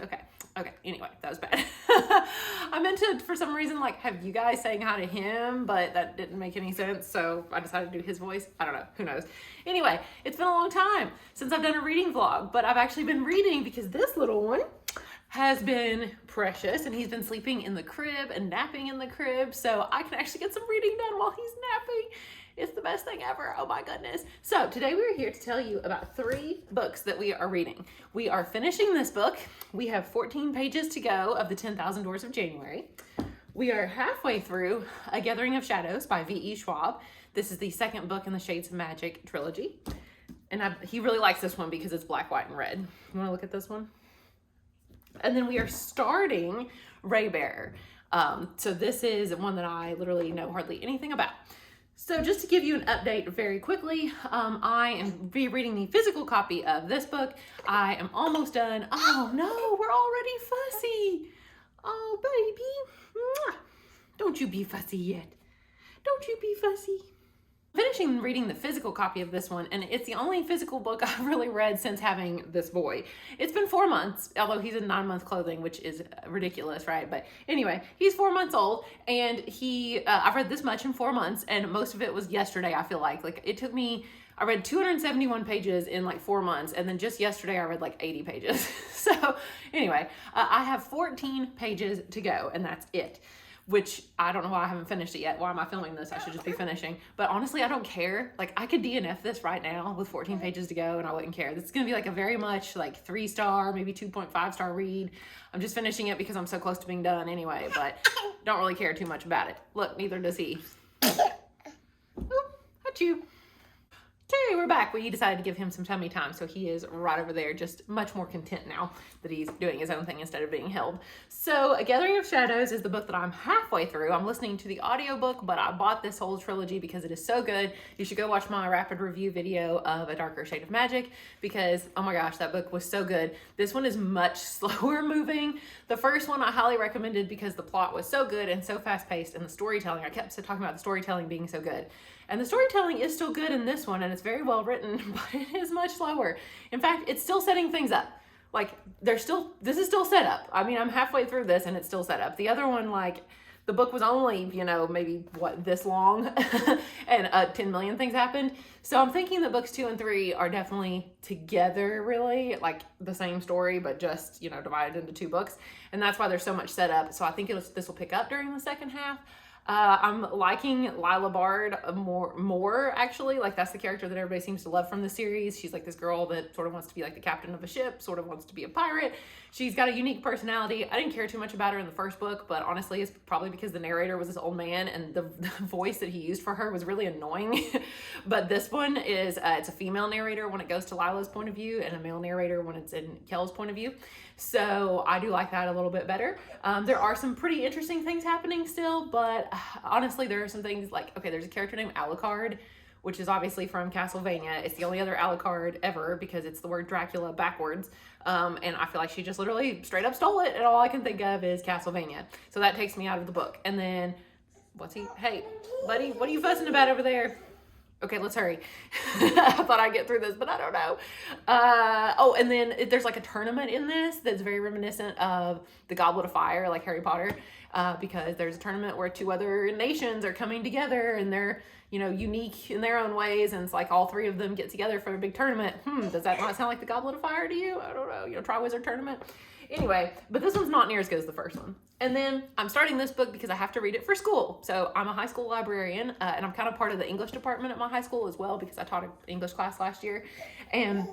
gosh. Okay. Anyway, that was bad. I meant to, for some reason, like, have you guys saying hi to him, but that didn't make any sense. So I decided to do his voice. I don't know. Who knows? Anyway, it's been a long time since I've done a reading vlog, but I've actually been reading because this little one has been precious, and he's been sleeping in the crib and napping in the crib. So I can actually get some reading done while he's napping. It's the best thing ever. Oh my goodness. So today we're here to tell you about 3 books that we are reading. We are finishing this book. We have 14 pages to go of the 10,000 Doors of January. We are halfway through A Gathering of Shadows by V.E. Schwab. This is the second book in the Shades of Magic trilogy. And he really likes this one because it's black, white, and red. You want to look at this one? And then we are starting Raybearer. So this is one that I literally know hardly anything about. So just to give you an update very quickly, I am rereading the physical copy of this book. I am almost done. Oh no, we're already fussy. Oh baby, mwah. Don't you be fussy yet. Don't you be fussy. Finishing reading the physical copy of this one, and it's the only physical book I've really read since having this boy. It's been 4 months, although he's in 9-month clothing, which is ridiculous, right? But anyway, he's 4 months old, and I've read this much in 4 months, and most of it was yesterday, I feel like. Like, it took me, I read 271 pages in like 4 months, and then just yesterday I read like 80 pages. So anyway, I have 14 pages to go, and that's it. Which I don't know why I haven't finished it yet. Why am I filming this? I should just be finishing. But honestly, I don't care. Like, I could DNF this right now with 14 pages to go and I wouldn't care. This is gonna be like a very much like 3-star, maybe 2.5-star read. I'm just finishing it because I'm so close to being done anyway, but don't really care too much about it. Look, neither does he. Oop, achoo. Okay, we're back. We decided to give him some tummy time, so he is right over there, just much more content now that he's doing his own thing instead of being held. So, A Gathering of Shadows is the book that I'm halfway through. I'm listening to the audiobook, but I bought this whole trilogy because it is so good. You should go watch my rapid review video of A Darker Shade of Magic because, oh my gosh, that book was so good. This one is much slower moving. The first one I highly recommended because the plot was so good and so fast-paced, and the storytelling, I kept talking about the storytelling being so good. And the storytelling is still good in this one, and it's very well written, but it is much slower. In fact, it's still setting things up. Like, this is still set up. I mean, I'm halfway through this and it's still set up. The other one, like, the book was only, you know, maybe, this long, and 10 million things happened. So I'm thinking that books 2 and 3 are definitely together, really, like the same story, but just, you know, divided into 2 books. And that's why there's so much set up. So I think this will pick up during the second half. I'm liking Lila Bard more actually. Like, that's the character that everybody seems to love from the series. She's like this girl that sort of wants to be like the captain of a ship, sort of wants to be a pirate. She's got a unique personality. I didn't care too much about her in the first book, but honestly, it's probably because the narrator was this old man and the voice that he used for her was really annoying. But this one is, it's a female narrator when it goes to Lila's point of view and a male narrator when it's in Kel's point of view. So I do like that a little bit better. There are some pretty interesting things happening still, but honestly, there are some things like, okay, there's a character named Alucard, which is obviously from Castlevania. It's the only other Alucard ever because it's the word Dracula backwards. And I feel like she just literally straight up stole it, and all I can think of is Castlevania. So that takes me out of the book. And then, hey, buddy, what are you fussing about over there? Okay, let's hurry. I thought I'd get through this, but I don't know. Oh, and then there's like a tournament in this that's very reminiscent of the Goblet of Fire, like Harry Potter, because there's a tournament where 2 other nations are coming together and they're, you know, unique in their own ways, and it's like all 3 of them get together for a big tournament. Does that not sound like the Goblet of Fire to you? I don't know, you know, Triwizard Tournament. Anyway, but this one's not near as good as the first one. And then I'm starting this book because I have to read it for school. So I'm a high school librarian, and I'm kind of part of the English department at my high school as well because I taught an English class last year. And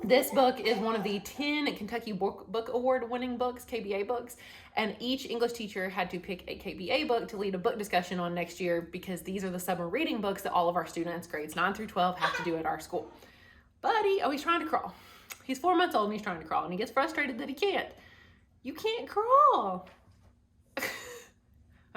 this book is one of the 10 Kentucky Book Award winning books, KBA books, and each English teacher had to pick a KBA book to lead a book discussion on next year because these are the summer reading books that all of our students, grades 9 through 12, have to do at our school. Buddy, oh, he's trying to crawl. He's 4 months old and he's trying to crawl, and he gets frustrated that he can't. You can't crawl.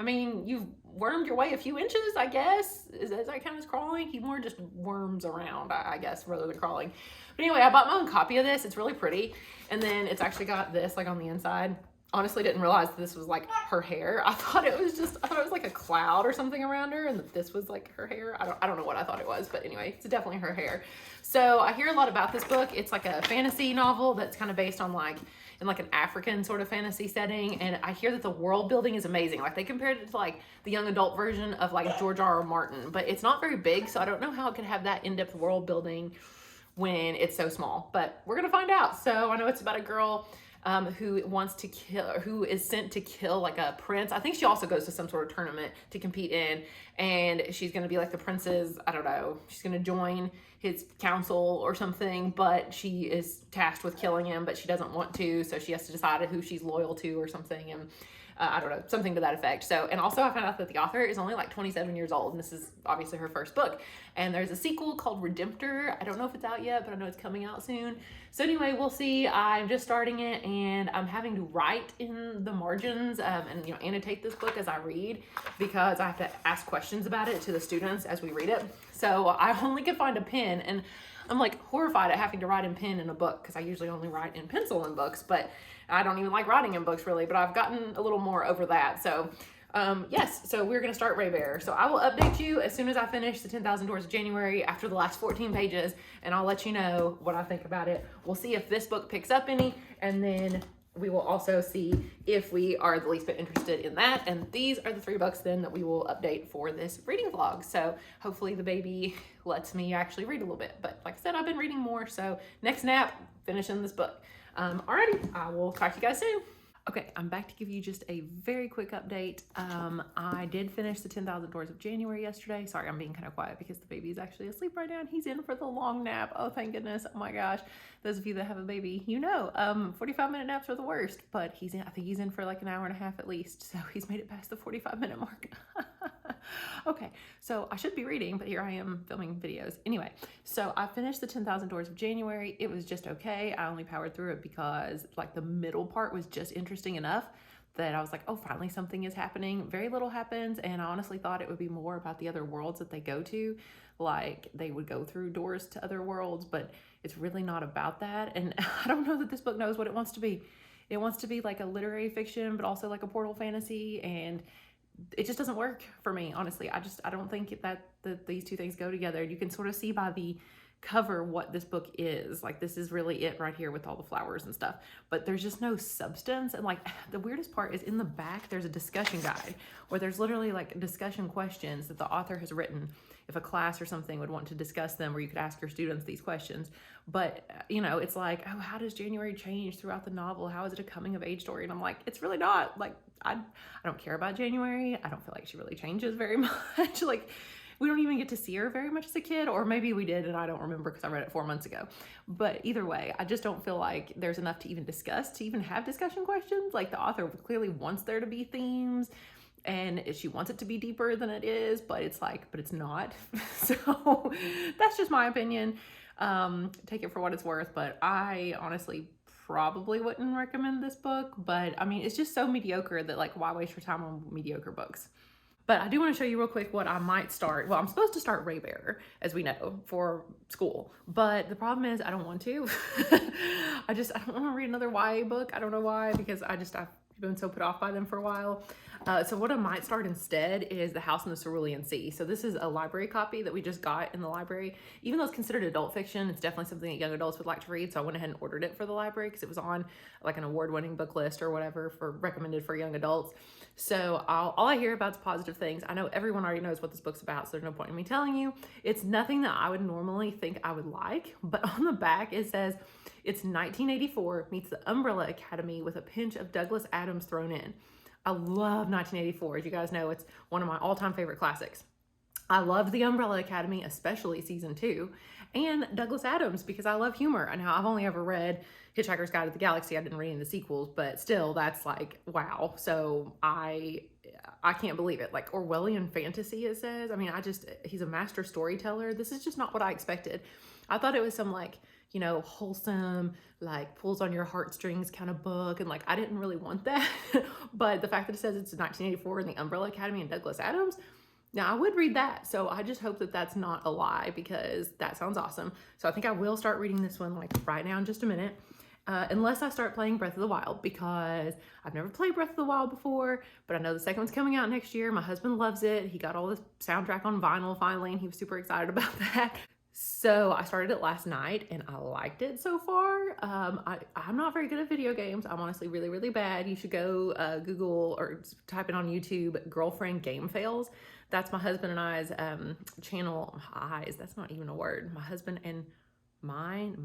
I mean, you've wormed your way a few inches, I guess. Is that kind of crawling? He more just worms around, I guess, rather than crawling. But anyway, I bought my own copy of this. It's really pretty. And then it's actually got this like on the inside. honestly didn't realize this was like her hair. I thought it was like a cloud or something around her, and that this was like her hair. I don't know what I thought it was, but anyway, it's definitely her hair. So I hear a lot about this book. It's like a fantasy novel that's kind of based on like in like an African sort of fantasy setting, and I hear that the world building is amazing. Like they compared it to like the young adult version of like George R. R. Martin, but it's not very big, so I don't know how it could have that in-depth world building when it's so small, but we're gonna find out. So I know it's about a girl who wants to kill, who is sent to kill like a prince. I think she also goes to some sort of tournament to compete in, and she's gonna be like the prince's, I don't know, she's gonna join his council or something, but she is tasked with killing him, but she doesn't want to, so she has to decide who she's loyal to or something, and I don't know, something to that effect. So, and also I found out that the author is only like 27 years old, and this is obviously her first book. And there's a sequel called Redemptor. I don't know if it's out yet, but I know it's coming out soon. So anyway, we'll see. I'm just starting it, and I'm having to write in the margins and annotate this book as I read, because I have to ask questions about it to the students as we read it. So I only could find a pen, and I'm like horrified at having to write in pen in a book, because I usually only write in pencil in books, but I don't even like writing in books really, but I've gotten a little more over that. So yes, so we're going to start Ray Bear. So I will update you as soon as I finish the 10,000 Doors of January after the last 14 pages, and I'll let you know what I think about it. We'll see if this book picks up any, and then we will also see if we are the least bit interested in that. And these are the 3 books then that we will update for this reading vlog. So hopefully the baby lets me actually read a little bit. But like I said, I've been reading more. So next nap, finishing this book. Alrighty, I will talk to you guys soon. Okay, I'm back to give you just a very quick update. I did finish the 10,000 Doors of January yesterday. Sorry, I'm being kind of quiet because the baby is actually asleep right now, and he's in for the long nap. Oh, thank goodness. Oh my gosh. Those of you that have a baby, 45-minute naps are the worst, but I think he's in for like an hour and a half at least. So he's made it past the 45-minute mark. Okay, so I should be reading, but here I am filming videos. Anyway, so I finished the 10,000 Doors of January. It was just okay. I only powered through it because like the middle part was just interesting enough that I was like, oh, finally something is happening. Very little happens, and I honestly thought it would be more about the other worlds that they go to. Like they would go through doors to other worlds, but it's really not about that. And I don't know that this book knows what it wants to be. It wants to be like a literary fiction, but also like a portal fantasy, and it just doesn't work for me, honestly. I don't think that these two things go together. You can sort of see by the cover what this book is. Like this is really it right here with all the flowers and stuff, but there's just no substance. And like the weirdest part is in the back there's a discussion guide where there's literally like discussion questions that the author has written if a class or something would want to discuss them, where you could ask your students these questions. But it's like, oh, how does January change throughout the novel? How is it a coming of age story? And I'm like, it's really not. Like I don't care about January. I don't feel like she really changes very much. Like we don't even get to see her very much as a kid, or maybe we did and I don't remember because I read it 4 months ago. But either way, I just don't feel like there's enough to even discuss, to even have discussion questions. Like the author clearly wants there to be themes, and she wants it to be deeper than it is, but it's not. So that's just my opinion. Take it for what it's worth, but I honestly probably wouldn't recommend this book. But I mean, it's just so mediocre that like, why waste your time on mediocre books? But I do want to show you real quick what I might start. Well, I'm supposed to start Ray Bear, as we know, for school. But the problem is I don't want to. I don't want to read another YA book. I don't know why, because I've been so put off by them for a while. So what I might start instead is The House in the Cerulean Sea. So this is a library copy that we just got in the library. Even though it's considered adult fiction, it's definitely something that young adults would like to read. So I went ahead and ordered it for the library because it was on like an award-winning book list or whatever recommended for young adults. So all I hear about is positive things. I know everyone already knows what this book's about, so there's no point in me telling you. It's nothing that I would normally think I would like, but on the back it says it's 1984 meets the Umbrella Academy with a pinch of Douglas Adams thrown in. I love 1984. As you guys know, it's one of my all-time favorite classics. I loved the Umbrella Academy, especially season 2, and Douglas Adams because I love humor. And now I've only ever read Hitchhiker's Guide to the Galaxy. I didn't read any of the sequels, but still, that's like, wow. So I can't believe it. Like Orwellian fantasy, it says. I mean, he's a master storyteller. This is just not what I expected. I thought it was some like, wholesome, like pulls on your heartstrings kind of book. And like, I didn't really want that. But the fact that it says it's 1984 in the Umbrella Academy and Douglas Adams, now I would read that. So I just hope that that's not a lie, because that sounds awesome. So I think I will start reading this one like right now in just a minute. unless I start playing Breath of the Wild, because I've never played Breath of the Wild before, but I know the second one's coming out next year. My husband loves it. He got all the soundtrack on vinyl finally, and he was super excited about that. So I started it last night and I liked it so far. I'm not very good at video games. I'm honestly really, really bad. You should go Google or type it on YouTube, Girlfriend Game Fails. That's my husband and I's channel. Eyes, that's not even a word. My husband and mine.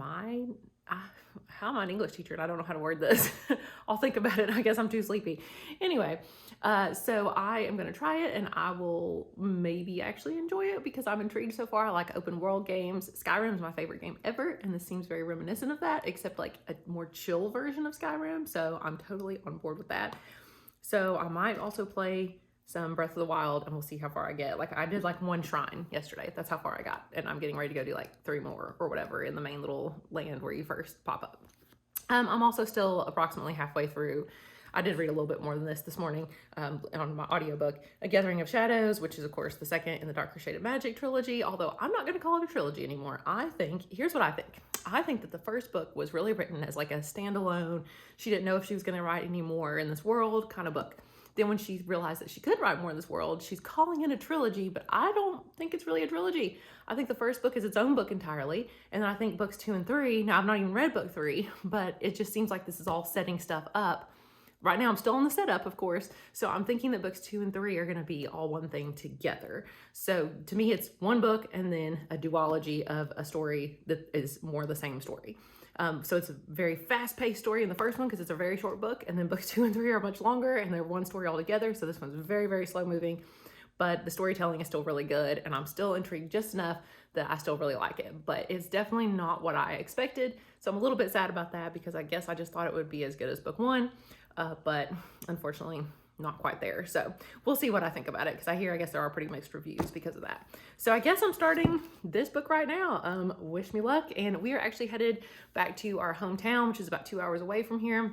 How am I an English teacher and I don't know how to word this? I'll think about it. I guess I'm too sleepy. Anyway, so I am going to try it and I will maybe actually enjoy it because I'm intrigued so far. I like open world games. Skyrim is my favorite game ever, and this seems very reminiscent of that, except like a more chill version of Skyrim. So I'm totally on board with that. So I might also play some Breath of the Wild and we'll see how far I get. Like I did like one shrine yesterday. That's how far I got. And I'm getting ready to go do like 3 more or whatever in the main little land where you first pop up. I'm also still approximately halfway through. I did read a little bit more than this morning on my audiobook, A Gathering of Shadows, which is of course the second in the Darker Shade of Magic trilogy, although I'm not going to call it a trilogy anymore. Here's what I think. I think that the first book was really written as like a standalone, she didn't know if she was going to write any more in this world kind of book. Then when she realized that she could write more in this world, she's calling it a trilogy, but I don't think it's really a trilogy. I think the first book is its own book entirely. And then I think books 2 and 3, now I've not even read book 3, but it just seems like this is all setting stuff up. Right now I'm still on the setup, of course. So I'm thinking that books 2 and 3 are gonna be all one thing together. So to me, it's one book and then a duology of a story that is more the same story. So it's a very fast-paced story in the first one because it's a very short book, and then books 2 and 3 are much longer and they're one story altogether. So this one's very, very slow moving, but the storytelling is still really good and I'm still intrigued just enough that I still really like it, but it's definitely not what I expected. So I'm a little bit sad about that because I guess I just thought it would be as good as book 1, but unfortunately not quite there. So we'll see what I think about it because I guess there are pretty mixed reviews because of that. So I guess I'm starting this book right now. Wish me luck. And we are actually headed back to our hometown, which is about 2 hours away from here.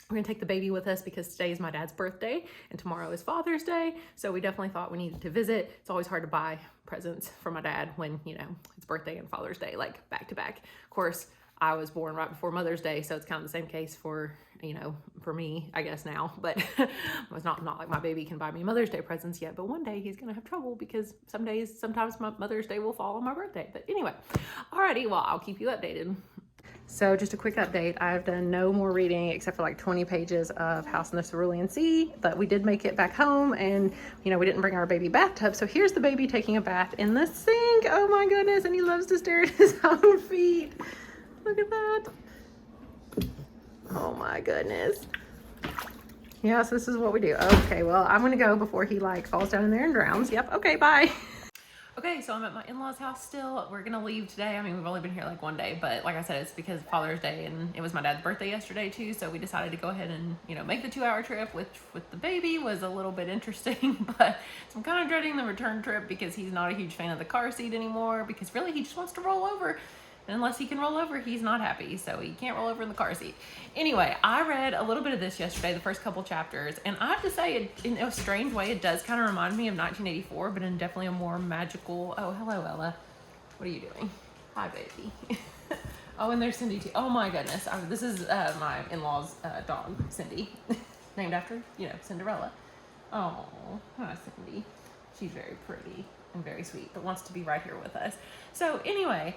We're gonna take the baby with us because today is my dad's birthday and tomorrow is Father's Day. So we definitely thought we needed to visit. It's always hard to buy presents for my dad when, it's birthday and Father's Day, like back to back. Of course, I was born right before Mother's Day, so it's kind of the same case for, for me, I guess now, but it's not like my baby can buy me Mother's Day presents yet, but one day he's gonna have trouble because sometimes my Mother's Day will fall on my birthday. But anyway, alrighty, well, I'll keep you updated. So just a quick update, I've done no more reading except for like 20 pages of House in the Cerulean Sea, but we did make it back home and, we didn't bring our baby bathtub. So here's the baby taking a bath in the sink. Oh my goodness, and he loves to stare at his own feet. Look at that. Oh my goodness. Yes, this is what we do. Okay, well, I'm gonna go before he falls down in there and drowns. Yep, okay, bye. Okay, so I'm at my in-laws house still. We're gonna leave today. I mean, we've only been here like one day, but like I said, it's because Father's Day and it was my dad's birthday yesterday too. So we decided to go ahead and, make the 2-hour trip, which with the baby was a little bit interesting, but so I'm kind of dreading the return trip because he's not a huge fan of the car seat anymore because really he just wants to roll over. And unless he can roll over, he's not happy. So he can't roll over in the car seat. Anyway, I read a little bit of this yesterday, the first couple chapters. And I have to say, in a strange way, it does kind of remind me of 1984, but in definitely a more magical... Oh, hello, Ella. What are you doing? Hi, baby. Oh, and there's Cindy, too. Oh, my goodness. This is my in-law's dog, Cindy. Named after, Cinderella. Oh, hi, Cindy. She's very pretty and very sweet, but wants to be right here with us. So anyway,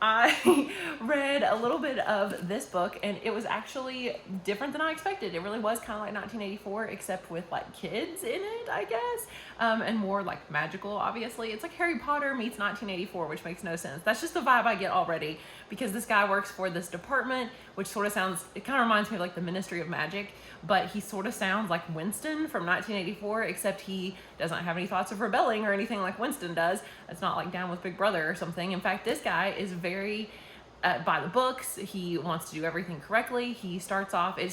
I read a little bit of this book and it was actually different than I expected. It really was kind of like 1984, except with kids in it, I guess, and more magical, obviously. It's like Harry Potter meets 1984, which makes no sense. That's just the vibe I get already because this guy works for this department, which sort of sounds, it kind of reminds me of the Ministry of Magic, but he sort of sounds like Winston from 1984, except he doesn't have any thoughts of rebelling or anything like Winston does. It's not down with Big Brother or something. In fact, this guy is very by the books. He wants to do everything correctly. It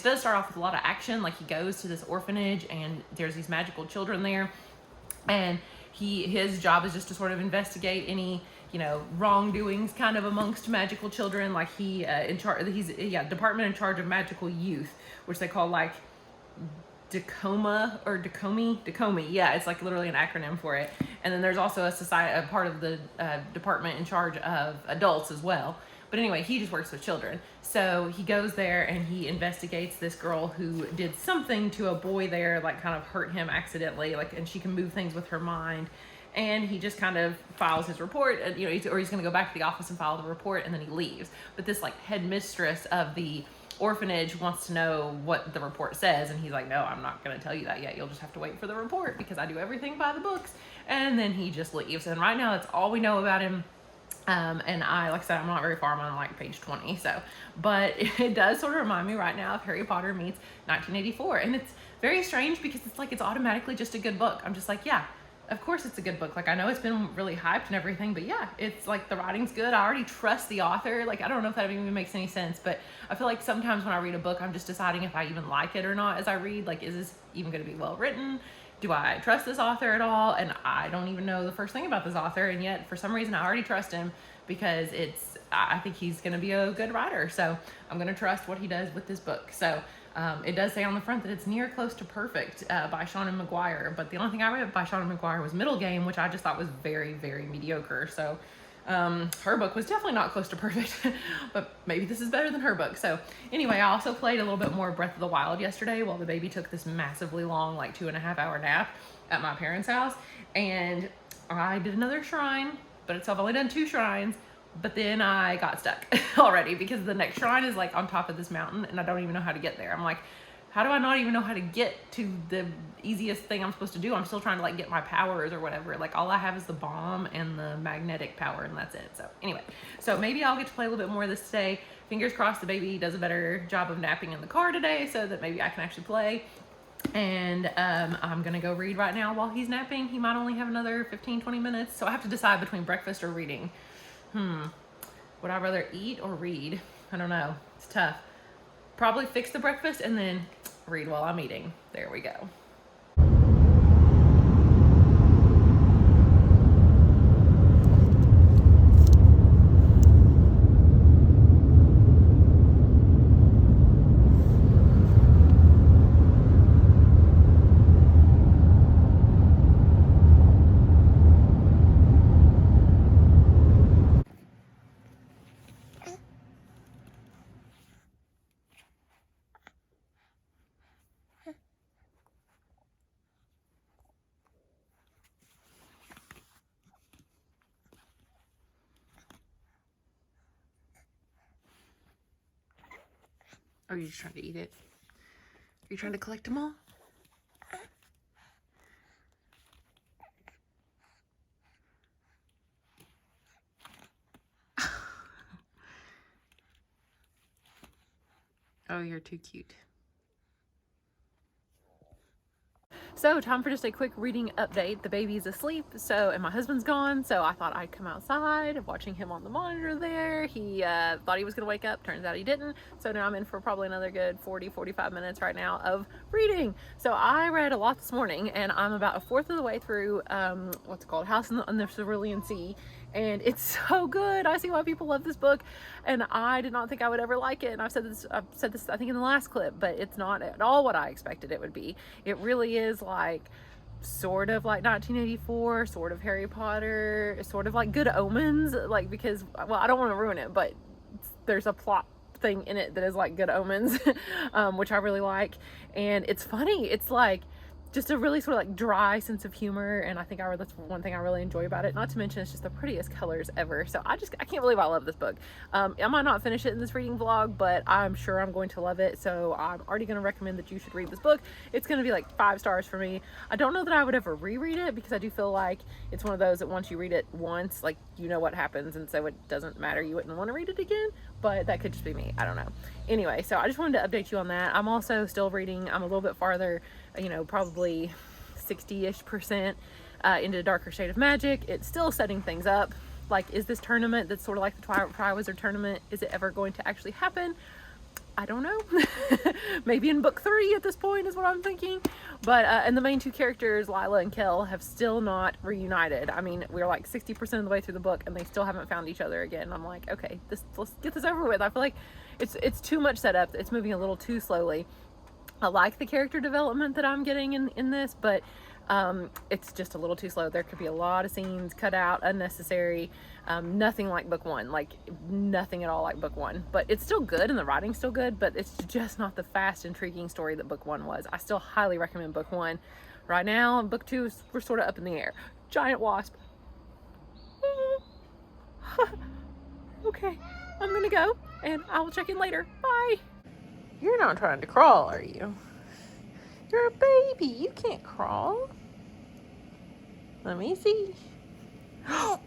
does start off with a lot of action. He goes to this orphanage and there's these magical children there. And his job is just to sort of investigate any, wrongdoings kind of amongst magical children. He's department in charge of magical youth, which they call Dacoma or Dacomi. Yeah, it's literally an acronym for it. And then there's also a part of the department in charge of adults as well, But anyway, he just works with children. So he goes there and he investigates this girl who did something to a boy there, like kind of hurt him accidentally, like, and she can move things with her mind. And he just kind of files his report, and, you know, he's going to go back to the office and file the report, and then he leaves. But this like headmistress of the orphanage wants to know what the report says, and he's like, no, I'm not going to tell you that yet. You'll just have to wait for the report because I do everything by the books. And then he just leaves. And right now that's all we know about him. And like I said, I'm not very far. I'm on like page 20. So, but it does sort of remind me right now of Harry Potter meets 1984. And it's very strange because it's like, it's automatically just a good book. I'm just like, yeah, of course it's a good book. Like, I know it's been really hyped and everything, but yeah, it's like the writing's good. I already trust the author. Like, I don't know if that even makes any sense, but I feel like sometimes when I read a book, I'm just deciding if I even like it or not as I read. Like, is this even going to be well written? Do I trust this author at all? And I don't even know the first thing about this author, and yet for some reason I already trust him because I think he's going to be a good writer. So I'm going to trust what he does with this book. So it does say on the front that it's near close to perfect by Seanan McGuire, but the only thing I read by Seanan McGuire was Middle Game, which I just thought was very, very mediocre. So her book was definitely not close to perfect, but maybe this is better than her book. So anyway, I also played a little bit more Breath of the Wild yesterday while the baby took this massively long, like 2.5-hour nap at my parents' house. And I did another shrine, but I've only done 2 shrines. But then I got stuck already because the next shrine is like on top of this mountain and I don't even know how to get there. I'm like, how do I not even know how to get to the easiest thing I'm supposed to do? I'm still trying to like get my powers or whatever. Like, all I have is the bomb and the magnetic power, and that's it. So anyway, so maybe I'll get to play a little bit more of this today. Fingers crossed the baby does a better job of napping in the car today so that maybe I can actually play. And I'm gonna go read right now while he's napping. He might only have another 15-20 minutes, so I have to decide between breakfast or reading. Would I rather eat or read? I don't know. It's tough. Probably fix the breakfast and then read while I'm eating. There we go. Are you just trying to eat it? Are you trying to collect them all? Oh, you're too cute. So time for just a quick reading update. The baby's asleep, and my husband's gone, so I thought I'd come outside. Watching him on the monitor there. He thought he was gonna wake up, turns out he didn't. So now I'm in for probably another good 40-45 minutes right now of reading. So I read a lot this morning, and I'm about 1/4 of the way through what's it called, House on the Cerulean Sea. And it's so good. I see why people love this book, and I did not think I would ever like it. And I've said this I think in the last clip, but it's not at all what I expected it would be. It really is like sort of like 1984, sort of Harry Potter, sort of like Good Omens, like, because, well, I don't want to ruin it, but there's a plot thing in it that is like Good Omens, which I really like. And it's funny. It's like just a really sort of like dry sense of humor, and I think that's one thing I really enjoy about it. Not to mention it's just the prettiest colors ever. So I can't believe I love this book. I might not finish it in this reading vlog, but I'm sure I'm going to love it. So I'm already going to recommend that you should read this book. It's going to be like 5 stars for me. I don't know that I would ever reread it because I do feel like it's one of those that once you read it once, like, you know what happens, and so it doesn't matter. You wouldn't want to read it again, but that could just be me. I don't know. Anyway, so I just wanted to update you on that. I'm also still reading. I'm a little bit farther, you know, probably 60-ish% into Darker Shade of Magic. It's still setting things up. Like, is this tournament that's sort of like the Twilight Triwizard tournament, is it ever going to actually happen? I don't know. Maybe in book 3 at this point is what I'm thinking. But and the main 2 characters, Lila and Kel, have still not reunited. I mean, we're like 60% of the way through the book and they still haven't found each other again. I'm like, okay, let's get this over with. I feel like it's too much setup. It's moving a little too slowly. I like the character development that I'm getting in this, but It's just a little too slow. There could be a lot of scenes cut out, unnecessary. Nothing like book one, like nothing at all like book one. But it's still good and the writing's still good, but it's just not the fast, intriguing story that book one was. I still highly recommend book one. Right now, book two, we're sort of up in the air. Giant wasp. Okay, I'm gonna go and I will check in later. Bye. You're not trying to crawl, are you? You're a baby. You can't crawl. Let me see. Oh.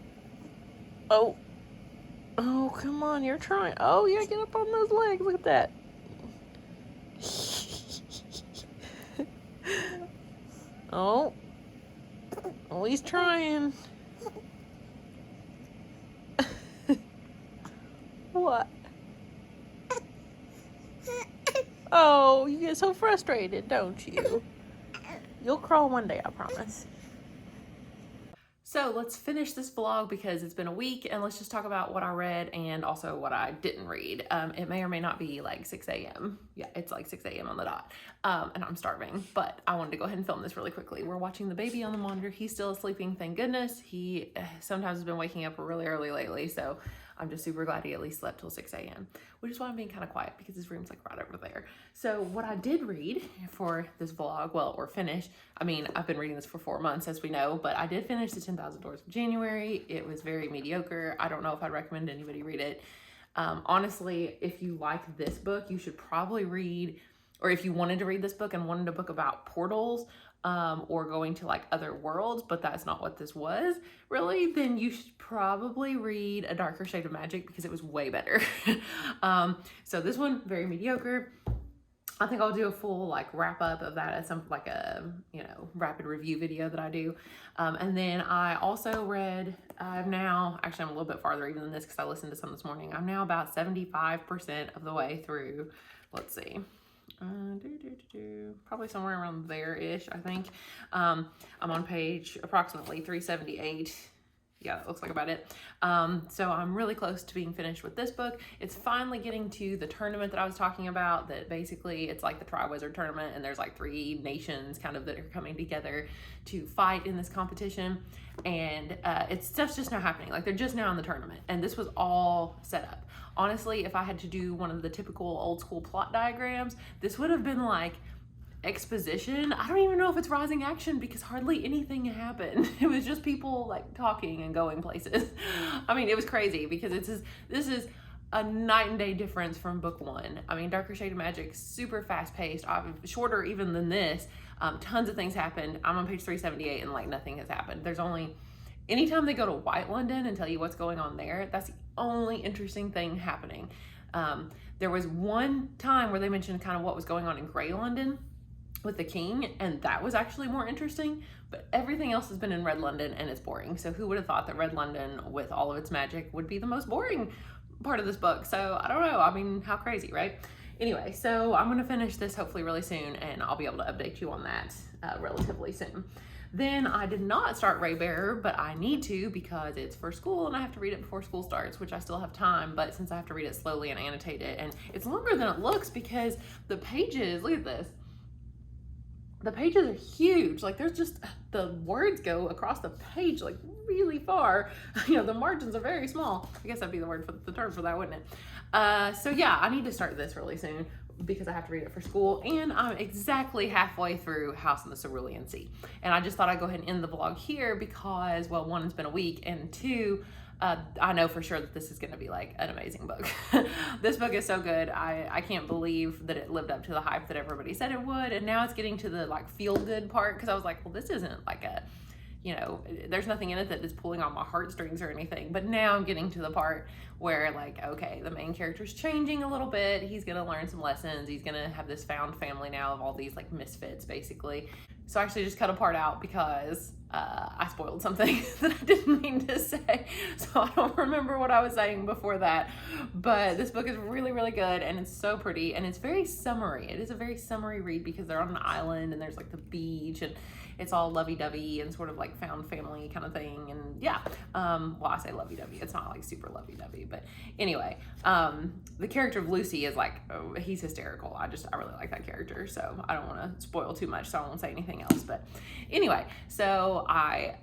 Oh, come on. You're trying. Oh, yeah, get up on those legs. Look at that. Oh. Oh, he's trying. What? Oh, you get so frustrated, don't you? You'll crawl one day, I promise. So let's finish this vlog because it's been a week, and let's just talk about what I read and also what I didn't read. It may or may not be like 6 a.m. Yeah, it's like 6 a.m. on the dot. And I'm starving, but I wanted to go ahead and film this really quickly. We're watching the baby on the monitor. He's still sleeping, thank goodness. He sometimes has been waking up really early lately, so I'm just super glad he at least slept till 6 a.m., which is why I'm being kind of quiet because his room's like right over there. So what I did read for this vlog, well, or finish, I mean, I've been reading this for 4 months, as we know, but I did finish the 10,000 Doors of January. It was very mediocre. I don't know if I'd recommend anybody read it. Honestly, if you like this book, you should probably read, or if you wanted to read this book and wanted a book about portals, or going to like other worlds, but that's not what this was really, then you should probably read A Darker Shade of Magic because it was way better. So this one, very mediocre. I think I'll do a full like wrap up of that as some like a, you know, rapid review video that I do. And then I also read, I'm a little bit farther even than this because I listened to some this morning. I'm now about 75% of the way through, let's see. Probably somewhere around there-ish, I think. I'm on page approximately 378. Yeah, that looks like about it. So I'm really close to being finished with this book. It's finally getting to the tournament that I was talking about, that basically it's like the Triwizard Tournament, and there's like 3 nations kind of that are coming together to fight in this competition. And it's stuff's just now happening. Like they're just now in the tournament, and this was all set up. Honestly, if I had to do one of the typical old school plot diagrams, this would have been like exposition. I don't even know if it's rising action because hardly anything happened. It was just people like talking and going places. I mean, it was crazy because this is a night and day difference from book one. I mean, Darker Shade of Magic, super fast paced, shorter even than this. Tons of things happened. I'm on page 378 and like nothing has happened. There's only, anytime they go to White London and tell you what's going on there, that's the only interesting thing happening. There was one time where they mentioned kind of what was going on in Grey London with the king, and that was actually more interesting, but everything else has been in Red London and it's boring. So who would have thought that Red London with all of its magic would be the most boring part of this book? So I don't know. I mean, how crazy, right? Anyway, so I'm going to finish this hopefully really soon, and I'll be able to update you on that relatively soon. Then I did not start Raybearer, but I need to because it's for school and I have to read it before school starts, which I still have time, but since I have to read it slowly and annotate it, and it's longer than it looks because the pages, look at this, the pages are huge. Like there's just, the words go across the page like really far. You know, the margins are very small. I guess that'd be the term for that, wouldn't it? So yeah, I need to start this really soon because I have to read it for school, and I'm exactly halfway through House in the Cerulean Sea. And I just thought I'd go ahead and end the vlog here because, well, 1, it's been a week, and 2, I know for sure that this is going to be like an amazing book. This book is so good. I can't believe that it lived up to the hype that everybody said it would. And now it's getting to the like feel good part, because I was like, well, this isn't like a, you know, there's nothing in it that is pulling on my heartstrings or anything. But now I'm getting to the part where like, okay, the main character's changing a little bit. He's going to learn some lessons. He's going to have this found family now of all these like misfits basically. So I actually just cut a part out because I spoiled something that I didn't mean to say, so I don't remember what I was saying before that. But this book is really, really good, and it's so pretty, and it's very summery. It is a very summery read because they're on an island, and there's like the beach, and it's all lovey-dovey and sort of like found family kind of thing. And yeah, well, I say lovey-dovey. It's not like super lovey-dovey, but anyway, the character of Lucy is like, oh, he's hysterical. I really like that character, so I don't want to spoil too much, so I won't say anything else. But anyway, so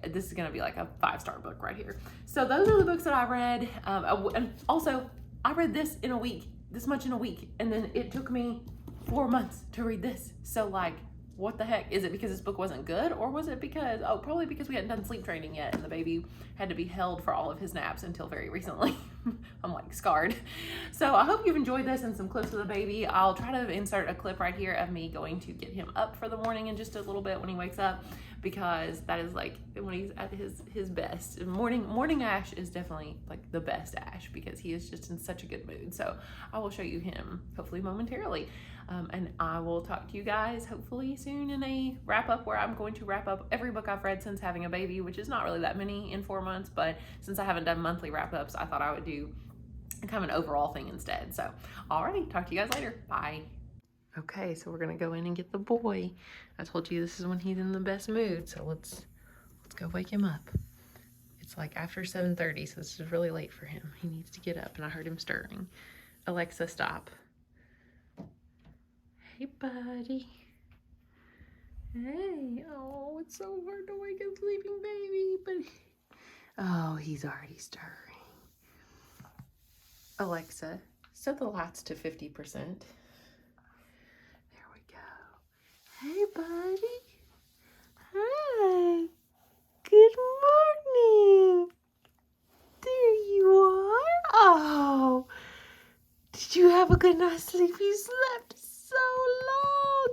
this is going to be like a 5-star book right here. So those are the books that I read. And also, I read this in a week, this much in a week, and then it took me 4 months to read this. So like, what the heck? Is it because this book wasn't good, or was it because, oh, probably because we hadn't done sleep training yet and the baby had to be held for all of his naps until very recently. I'm like scarred. So I hope you've enjoyed this and some clips of the baby. I'll try to insert a clip right here of me going to get him up for the morning in just a little bit when he wakes up, because that is like when he's at his best. Morning Ash is definitely like the best Ash because he is just in such a good mood. So I will show you him hopefully momentarily. And I will talk to you guys hopefully soon in a wrap up where I'm going to wrap up every book I've read since having a baby, which is not really that many in 4 months, but since I haven't done monthly wrap ups, I thought I would do kind of an overall thing instead. So, alrighty, talk to you guys later. Bye. Okay, so we're gonna go in and get the boy. I told you this is when he's in the best mood, so let's go wake him up. It's like after 7:30, so this is really late for him. He needs to get up, and I heard him stirring. Alexa, stop. Hey, buddy. Hey. Oh, it's so hard to wake a sleeping baby, but oh, he's already stirring. Alexa, set the lights to 50%. There we go. Hey, buddy. Hi. Good morning. There you are. Oh, did you have a good night's sleep? You slept so long.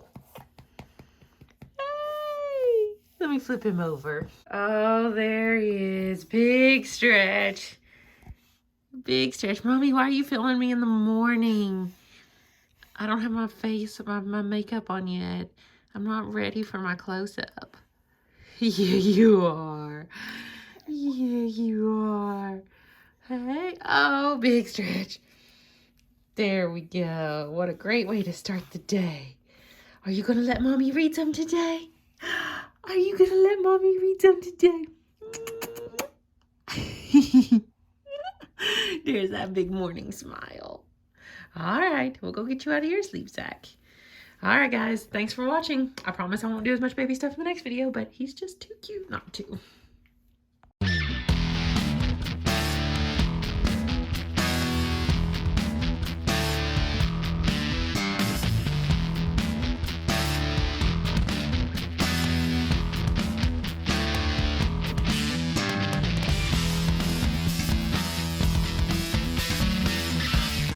Hey, let me flip him over. Oh, there he is. Big stretch. Big stretch. Mommy, why are you filming me in the morning? I don't have my face, my makeup on yet. I'm not ready for my close-up. Yeah, you are. Yeah, you are. Hey. Oh, big stretch. There we go. What a great way to start the day. Are you going to let Mommy read some today? Are you going to let Mommy read some today? There's that big morning smile. All right, we'll go get you out of your sleep sack. All right, guys, thanks for watching. I promise I won't do as much baby stuff in the next video, but he's just too cute not to.